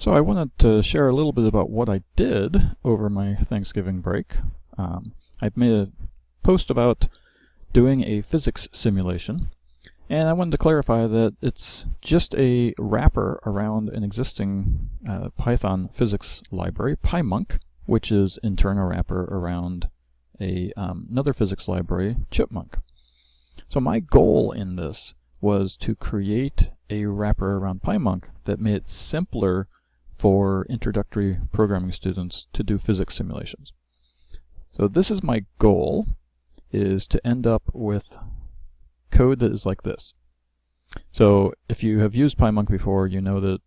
So I wanted to share a little bit about what I did over my Thanksgiving break. I've made a post about doing a physics simulation, and I wanted to clarify that it's just a wrapper around an existing Python physics library, PyMonk, which is in turn a wrapper around another physics library, Chipmunk. So my goal in this was to create a wrapper around PyMonk that made it simpler for introductory programming students to do physics simulations. So this is my goal, is to end up with code that is like this. So if you have used PyMonk before, you know that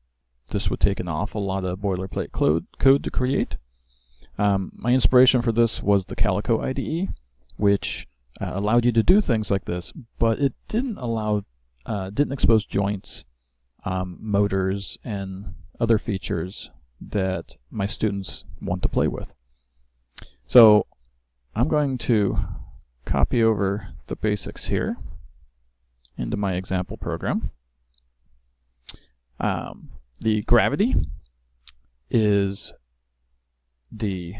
this would take an awful lot of boilerplate code to create. My inspiration for this was the Calico IDE, which allowed you to do things like this, but it didn't expose joints, motors, and other features that my students want to play with. So I'm going to copy over the basics here into my example program. The gravity is the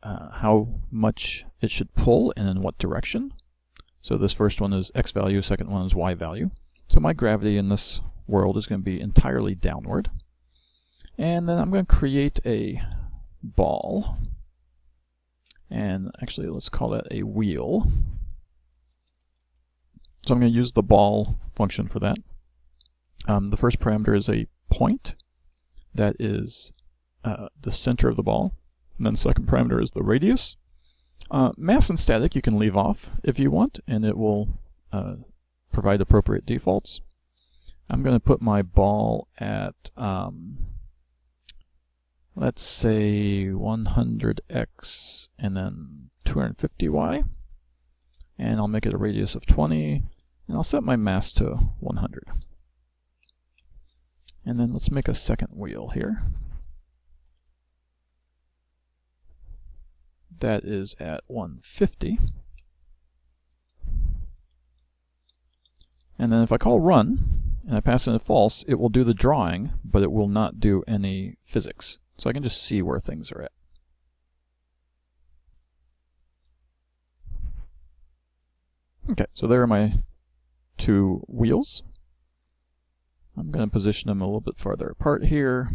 how much it should pull and in what direction. So this first one is x value, second one is y value. So my gravity in this world is going to be entirely downward. And then I'm going to create a ball. And actually, let's call that a wheel. So I'm going to use the ball function for that. The first parameter is a point. That is the center of the ball. And then the second parameter is the radius. Mass and static you can leave off if you want, and it will provide appropriate defaults. I'm going to put my ball at, let's say 100x and then 250y. And I'll make it a radius of 20, and I'll set my mass to 100. And then let's make a second wheel here. That is at 150. And then if I call run, and I pass in a false, it will do the drawing, but it will not do any physics. So I can just see where things are at. Okay, so there are my two wheels. I'm going to position them a little bit farther apart here.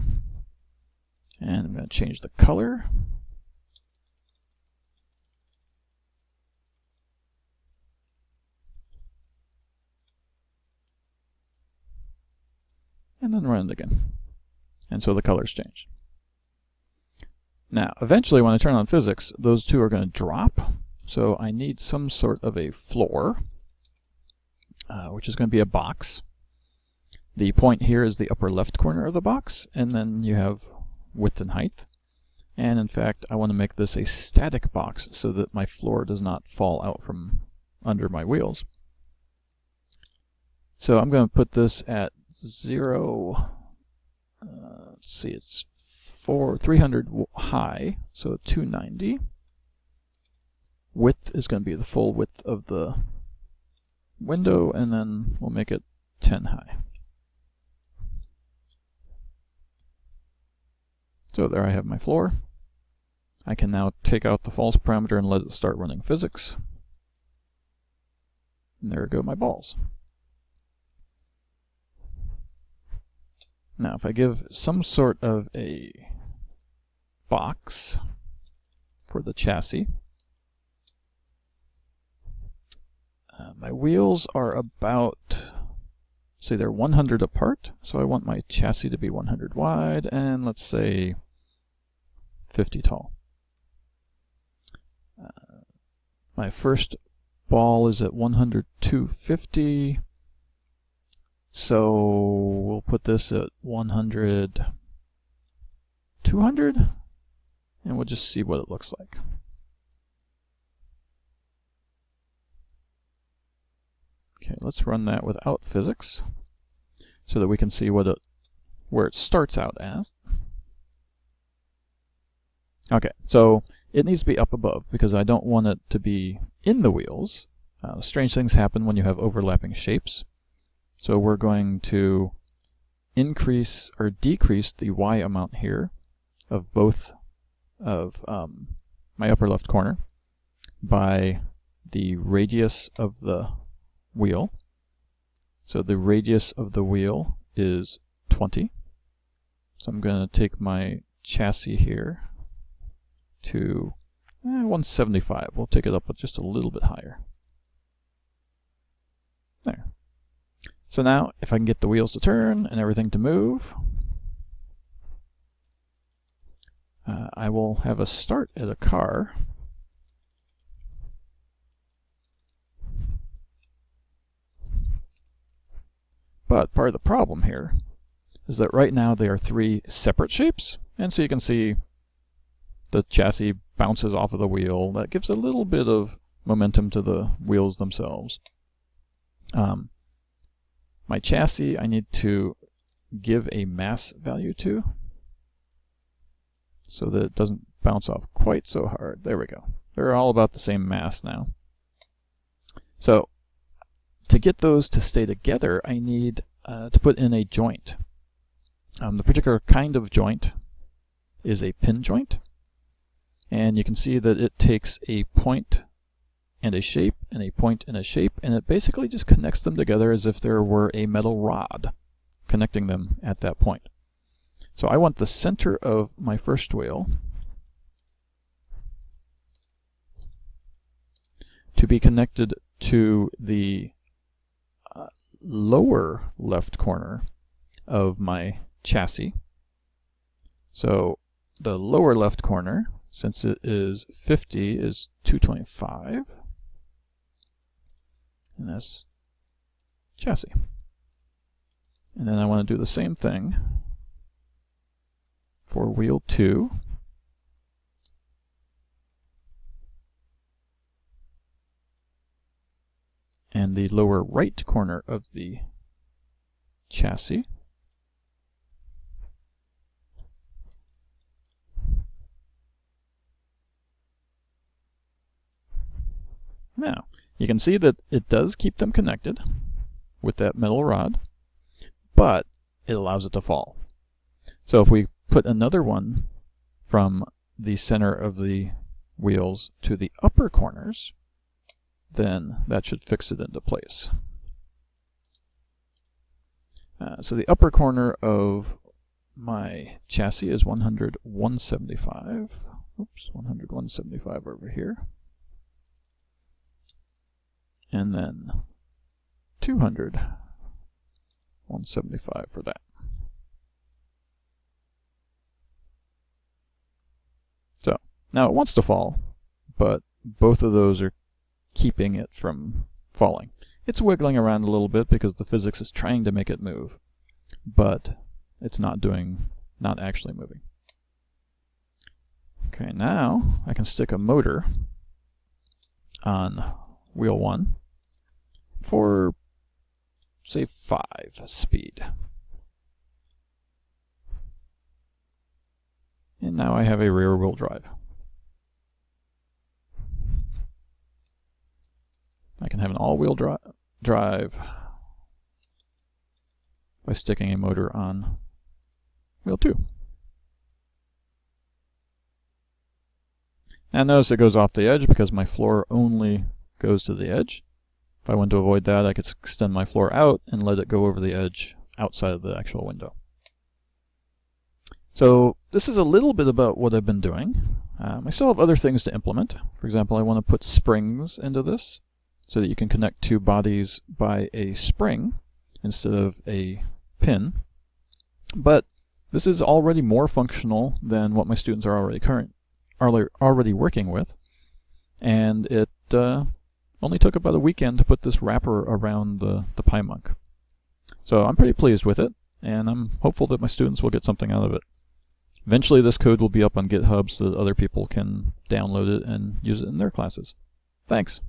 And I'm going to change the color. And then run it again. And so the colors change. Now, eventually when I turn on physics, those two are going to drop. So I need some sort of a floor, which is going to be a box. The point here is the upper left corner of the box, and then you have width and height. And in fact, I want to make this a static box so that my floor does not fall out from under my wheels. So I'm going to put this at 0, let's see, it's 300 high, so 290. Width is going to be the full width of the window, and then we'll make it 10 high. So there I have my floor. I can now take out the false parameter and let it start running physics. And there go my balls. Now if I give some sort of a box for the chassis, my wheels are about, say they're 100 apart, so I want my chassis to be 100 wide, and let's say 50 tall. My first ball is at 100, 250, so we'll put this at 100, 200, and we'll just see what it looks like. Okay, let's run that without physics so that we can see what where it starts out as. Okay, so it needs to be up above because I don't want it to be in the wheels. Strange things happen when you have overlapping shapes. So we're going to increase or decrease the Y amount here of both of my upper left corner by the radius of the wheel. So the radius of the wheel is 20. So I'm going to take my chassis here to 175. We'll take it up just a little bit higher. There. So now, if I can get the wheels to turn and everything to move, I will have a start at a car. But part of the problem here is that right now they are three separate shapes, and so you can see the chassis bounces off of the wheel. That gives a little bit of momentum to the wheels themselves. My chassis I need to give a mass value to so that it doesn't bounce off quite so hard. There we go. They're all about the same mass now. So to get those to stay together, I need to put in a joint. The particular kind of joint is a pin joint, and you can see that it takes a point and a shape and a point and a shape, and it basically just connects them together as if there were a metal rod connecting them at that point. So I want the center of my first wheel to be connected to the lower left corner of my chassis. So the lower left corner, since it is 50, is 225. And that's chassis. And then I want to do the same thing for wheel 2. And the lower right corner of the chassis. Now, you can see that it does keep them connected with that metal rod, but it allows it to fall. So if we put another one from the center of the wheels to the upper corners, then that should fix it into place. So the upper corner of my chassis is 100, 175. Oops, 100, 175 over here. And then 200, 175 for that. So now it wants to fall, but both of those are keeping it from falling. It's wiggling around a little bit because the physics is trying to make it move, but it's not actually moving. Okay, now I can stick a motor on wheel 1 for, say, 5 speed. And now I have a rear wheel drive. I can have an all-wheel drive by sticking a motor on wheel 2. Now notice it goes off the edge because my floor only goes to the edge. If I want to avoid that, I could extend my floor out and let it go over the edge outside of the actual window. So this is a little bit about what I've been doing. I still have other things to implement. For example, I want to put springs into this so that you can connect two bodies by a spring instead of a pin. But this is already more functional than what my students are already working with, and it only took about a weekend to put this wrapper around the PyMonk. So I'm pretty pleased with it, and I'm hopeful that my students will get something out of it. Eventually this code will be up on GitHub so that other people can download it and use it in their classes. Thanks.